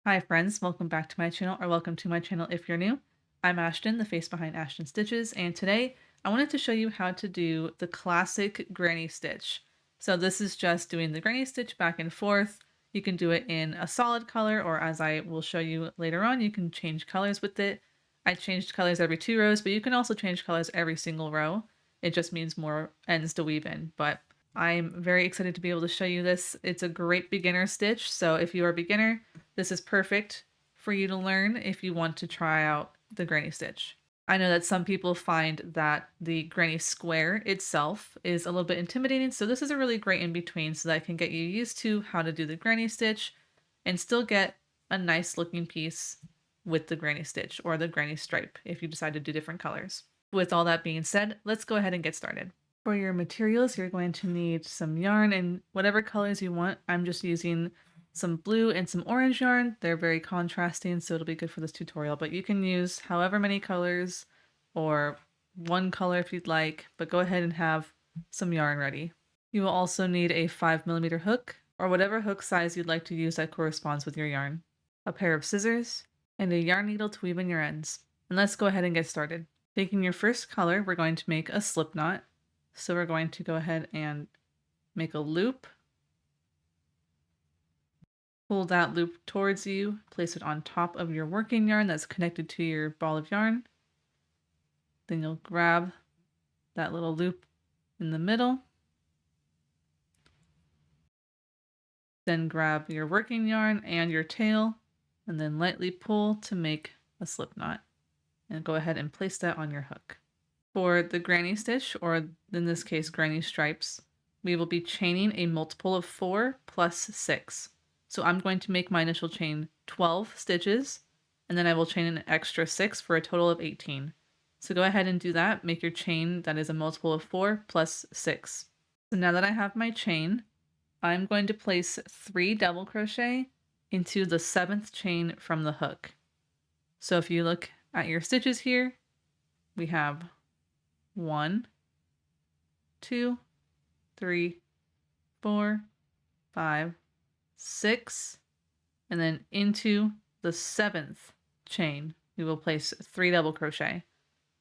Hi friends, welcome back to my channel, or welcome to my channel if you're new. I'm Ashton, the face behind Ashton Stitches, and today I wanted to show you how to do the classic granny stitch. So this is just doing the granny stitch back and forth. You can do it in a solid color, or as I will show you later on, you can change colors with it. I changed colors every 2 rows, but you can also change colors every single row. It just means more ends to weave in, but I'm very excited to be able to show you this. It's a great beginner stitch, so if you are a beginner, this is perfect for you to learn if you want to try out the granny stitch. I know that some people find that the granny square itself is a little bit intimidating, so this is a really great in between so that I can get you used to how to do the granny stitch and still get a nice looking piece with the granny stitch or the granny stripe if you decide to do different colors. With all that being said, let's go ahead and get started. For your materials, you're going to need some yarn in whatever colors you want. I'm just using some blue and some orange yarn. They're very contrasting, so it'll be good for this tutorial, but you can use however many colors or one color if you'd like, but go ahead and have some yarn ready. You will also need a 5mm hook or whatever hook size you'd like to use that corresponds with your yarn, a pair of scissors, and a yarn needle to weave in your ends. And let's go ahead and get started. Taking your first color, we're going to make a slip knot. So we're going to go ahead and make a loop. Pull that loop towards you, place it on top of your working yarn that's connected to your ball of yarn. Then you'll grab that little loop in the middle. Then grab your working yarn and your tail, and then lightly pull to make a slip knot. And go ahead and place that on your hook. For the granny stitch, or in this case granny stripes, we will be chaining a multiple of 4 plus 6. So I'm going to make my initial chain 12 stitches, and then I will chain an extra 6 for a total of 18. So go ahead and do that. Make your chain that is a multiple of 4 plus 6. So now that I have my chain, I'm going to place 3 double crochet into the 7th chain from the hook. So if you look at your stitches here, we have 1, 2, 3, 4, 5, 6, and then into the 7th chain, we will place 3 double crochet.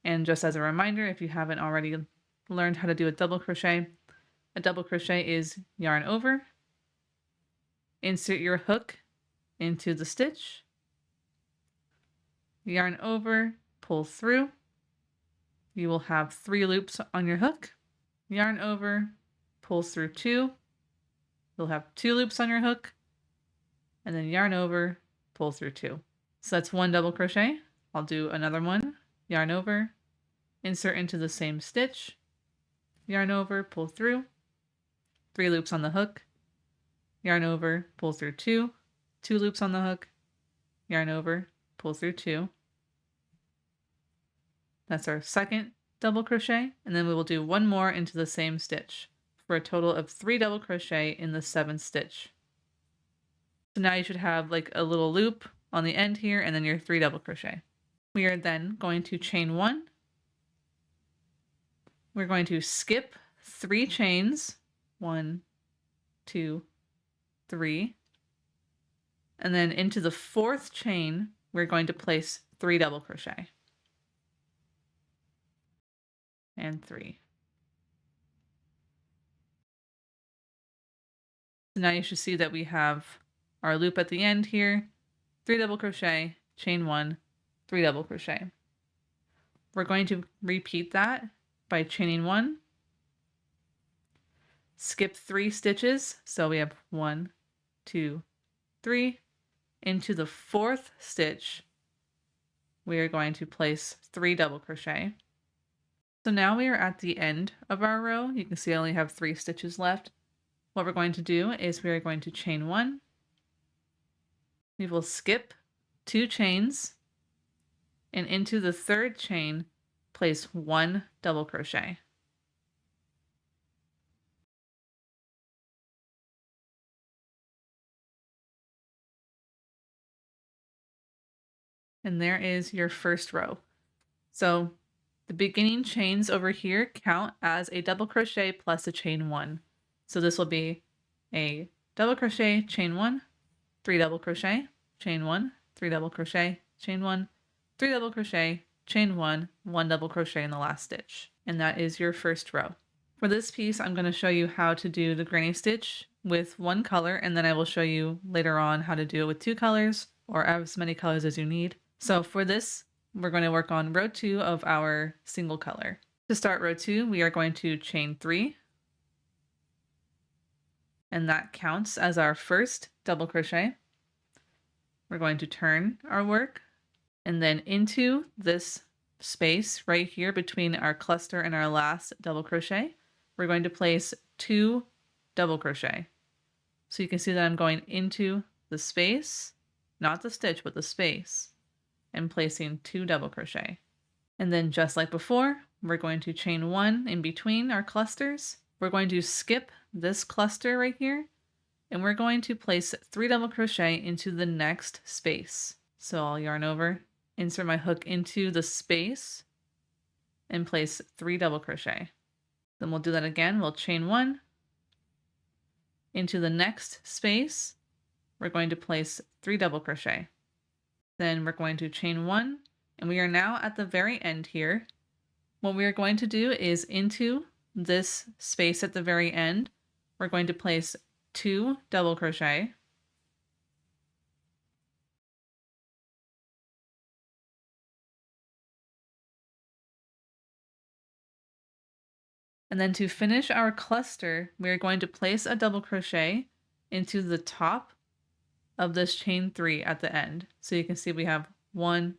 And just as a reminder, if you haven't already learned how to do a double crochet is yarn over, insert your hook into the stitch, yarn over, pull through. You will have 3 loops on your hook, yarn over, pull through 2. You'll have 2 loops on your hook, and then yarn over, pull through 2. So that's 1 double crochet. I'll do another one, yarn over, insert into the same stitch, yarn over, pull through, 3 loops on the hook, yarn over, pull through 2, 2 loops on the hook, yarn over, pull through 2. That's our second double crochet, and then we will do 1 more into the same stitch for a total of 3 double crochet in the 7th stitch. So now you should have like a little loop on the end here and then your 3 double crochet. We are then going to chain 1. We're going to skip 3 chains, 1, 2, 3, and then into the 4th chain, we're going to place 3 double crochet. And 3. So now you should see that we have our loop at the end here, 3 double crochet, chain 1, 3 double crochet. We're going to repeat that by chaining 1, skip 3 stitches, so we have 1, 2, 3. Into the 4th stitch, we are going to place 3 double crochet. So now we are at the end of our row. You can see I only have 3 stitches left. What we're going to do is we are going to chain 1. We will skip 2 chains, and into the 3rd chain, place 1 double crochet. And there is your first row. So the beginning chains over here count as a double crochet plus a chain 1. So this will be a double crochet, chain 1, 3 double crochet. chain 1, 3 double crochet, chain 1, 3 double crochet, chain 1 double crochet in the last stitch. And that is your first row. For this piece, I'm going to show you how to do the granny stitch with one color, and then I will show you later on how to do it with 2 colors or as many colors as you need. So for this, we're going to work on row 2 of our single color. To start row 2, we are going to chain 3, and that counts as our first double crochet. We're going to turn our work, and then into this space right here between our cluster and our last double crochet, we're going to place 2 double crochet. So you can see that I'm going into the space, not the stitch, but the space, and placing 2 double crochet. And then just like before, we're going to chain 1 in between our clusters. We're going to skip this cluster right here, and we're going to place 3 double crochet into the next space. So I'll yarn over, insert my hook into the space, and place 3 double crochet. Then we'll do that again. We'll chain 1 into the next space. We're going to place 3 double crochet. Then we're going to chain 1, and we are now at the very end here. What we are going to do is into this space at the very end, we're going to place 2 double crochet. And then to finish our cluster, we're going to place a double crochet into the top of this chain 3 at the end. So you can see we have 1,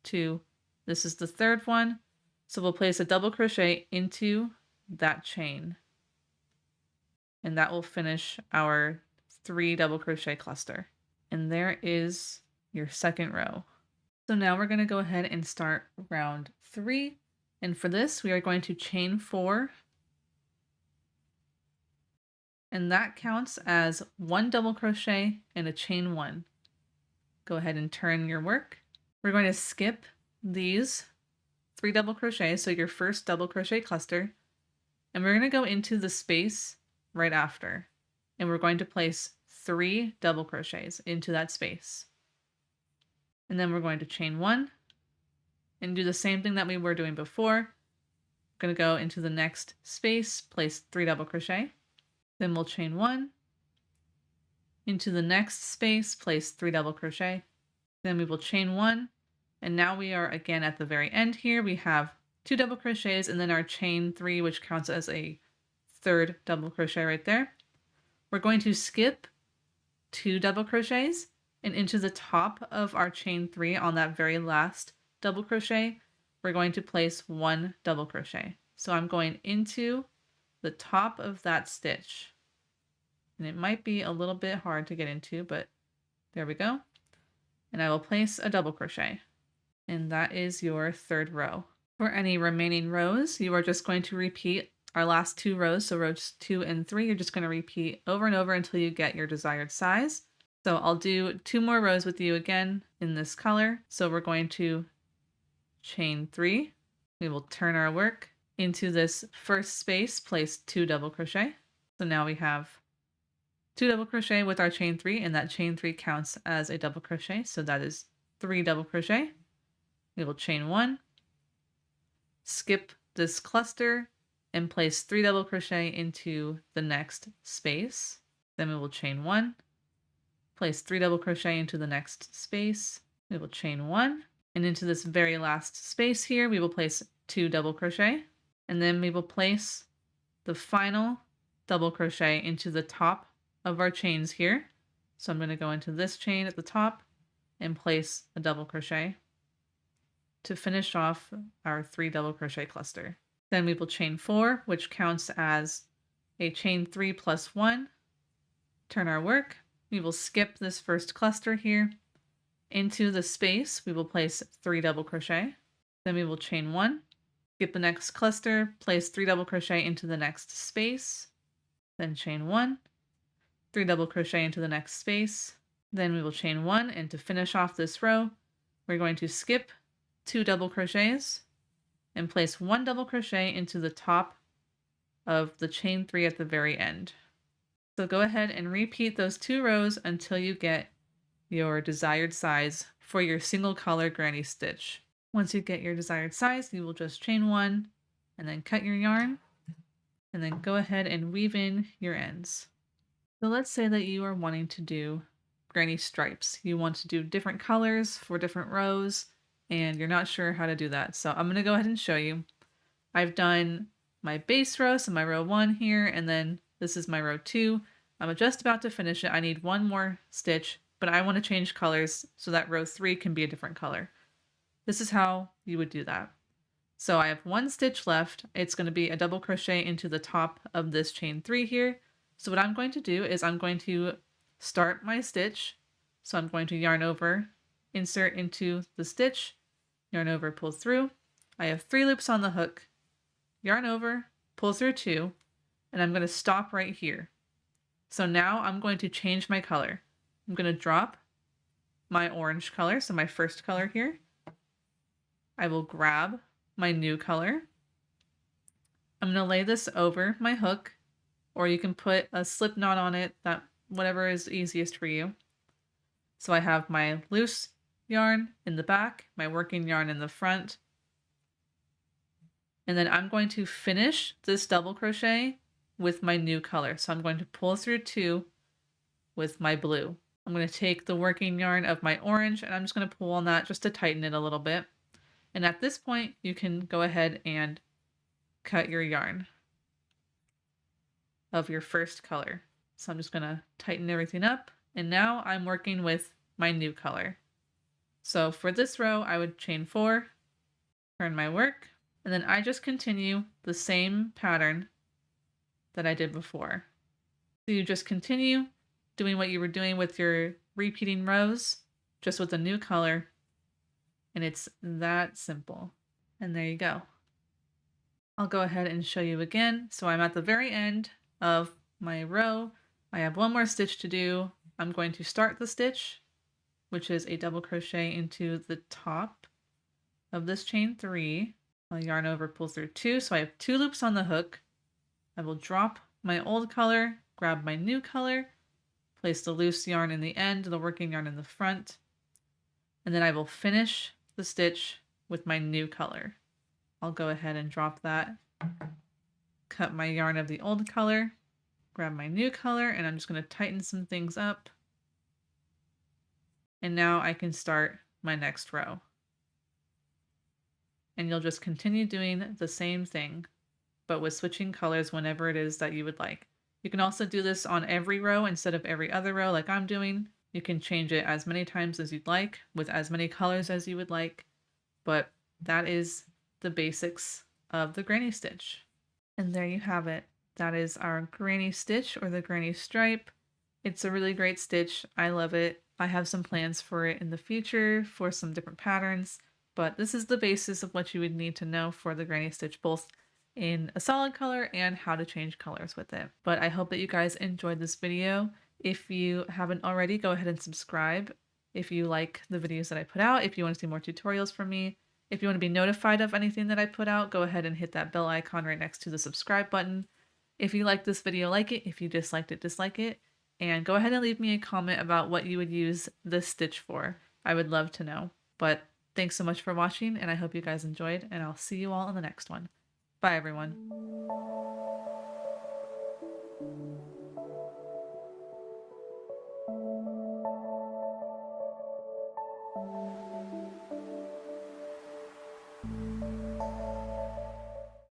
2, this is the third one. So we'll place a double crochet into that chain. And that will finish our 3 double crochet cluster. And there is your second row. So now we're going to go ahead and start round 3. And for this, we are going to chain 4. And that counts as 1 double crochet and a chain 1. Go ahead and turn your work. We're going to skip these 3 double crochets, so your first double crochet cluster, and we're going to go into the space right after, and we're going to place 3 double crochets into that space. And then we're going to chain 1 and do the same thing that we were doing before. I'm going to go into the next space, place 3 double crochet. Then we'll chain 1 into the next space, place 3 double crochet. Then we will chain 1, and now we are again at the very end here. We have 2 double crochets and then our chain 3, which counts as a third double crochet right there. We're going to skip 2 double crochets, and into the top of our chain 3 on that very last double crochet, we're going to place 1 double crochet. So I'm going into the top of that stitch, and it might be a little bit hard to get into, but there we go. And I will place a double crochet, and that is your third row. For any remaining rows, you are just going to repeat our last 2 rows. So rows 2 and 3, you're just going to repeat over and over until you get your desired size. So I'll do 2 more rows with you again in this color. So we're going to chain 3. We will turn our work into this first space, place 2 double crochet. So now we have 2 double crochet with our chain 3, and that chain 3 counts as a double crochet. So that is 3 double crochet. We will chain 1, skip this cluster, and place 3 double crochet into the next space. Then we will chain 1, place 3 double crochet into the next space. We will chain 1, and into this very last space here, we will place 2 double crochet, and then we will place the final double crochet into the top of our chains here. So I'm going to go into this chain at the top and place a double crochet to finish off our 3 double crochet cluster. Then we will chain 4, which counts as a chain 3 plus 1. Turn our work. We will skip this first cluster here. Into the space, we will place 3 double crochet. Then we will chain 1, skip the next cluster, place 3 double crochet into the next space, then chain 1, 3 double crochet into the next space. Then we will chain 1, and to finish off this row, we're going to skip 2 double crochets and place 1 double crochet into the top of the chain 3 at the very end. So go ahead and repeat those 2 rows until you get your desired size for your single color granny stitch. Once you get your desired size, you will just chain one and then cut your yarn and then go ahead and weave in your ends. So let's say that you are wanting to do granny stripes. You want to do different colors for different rows and you're not sure how to do that. So I'm going to go ahead and show you. I've done my base row, so my row 1 here, and then this is my row 2. I'm just about to finish it. I need one more stitch, but I want to change colors so that row 3 can be a different color. This is how you would do that. So I have one stitch left. It's going to be a double crochet into the top of this chain 3 here. So what I'm going to do is I'm going to start my stitch. So I'm going to yarn over, insert into the stitch, yarn over, pull through. I have 3 loops on the hook, yarn over, pull through 2, and I'm going to stop right here. So now I'm going to change my color. I'm going to drop my orange color, so my first color here. I will grab my new color. I'm going to lay this over my hook, or you can put a slip knot on it, that whatever is easiest for you. So I have my loose yarn in the back, my working yarn in the front, and then I'm going to finish this double crochet with my new color. So I'm going to pull through 2 with my blue. I'm going to take the working yarn of my orange and I'm just going to pull on that just to tighten it a little bit. And at this point, you can go ahead and cut your yarn of your first color. So I'm just going to tighten everything up. And now I'm working with my new color. So for this row, I would chain 4, turn my work, and then I just continue the same pattern that I did before. So you just continue doing what you were doing with your repeating rows, just with a new color, and it's that simple. And there you go. I'll go ahead and show you again. So I'm at the very end of my row. I have one more stitch to do. I'm going to start the stitch, which is a double crochet into the top of this chain 3. I'll yarn over, pull through 2, so I have 2 loops on the hook. I will drop my old color, grab my new color, place the loose yarn in the end, the working yarn in the front, and then I will finish the stitch with my new color. I'll go ahead and drop that, cut my yarn of the old color, grab my new color, and I'm just going to tighten some things up. And now I can start my next row. And you'll just continue doing the same thing, but with switching colors whenever it is that you would like. You can also do this on every row instead of every other row like I'm doing. You can change it as many times as you'd like, with as many colors as you would like, but that is the basics of the granny stitch. And there you have it. That is our granny stitch or the granny stripe. It's a really great stitch. I love it. I have some plans for it in the future for some different patterns, but this is the basis of what you would need to know for the granny stitch, both in a solid color and how to change colors with it. But I hope that you guys enjoyed this video. If you haven't already, go ahead and subscribe if you like the videos that I put out, if you want to see more tutorials from me. If you want to be notified of anything that I put out, go ahead and hit that bell icon right next to the subscribe button. If you like this video, like it. If you disliked it, dislike it. And go ahead and leave me a comment about what you would use this stitch for. I would love to know. But thanks so much for watching, and I hope you guys enjoyed, and I'll see you all in the next one. Bye, everyone.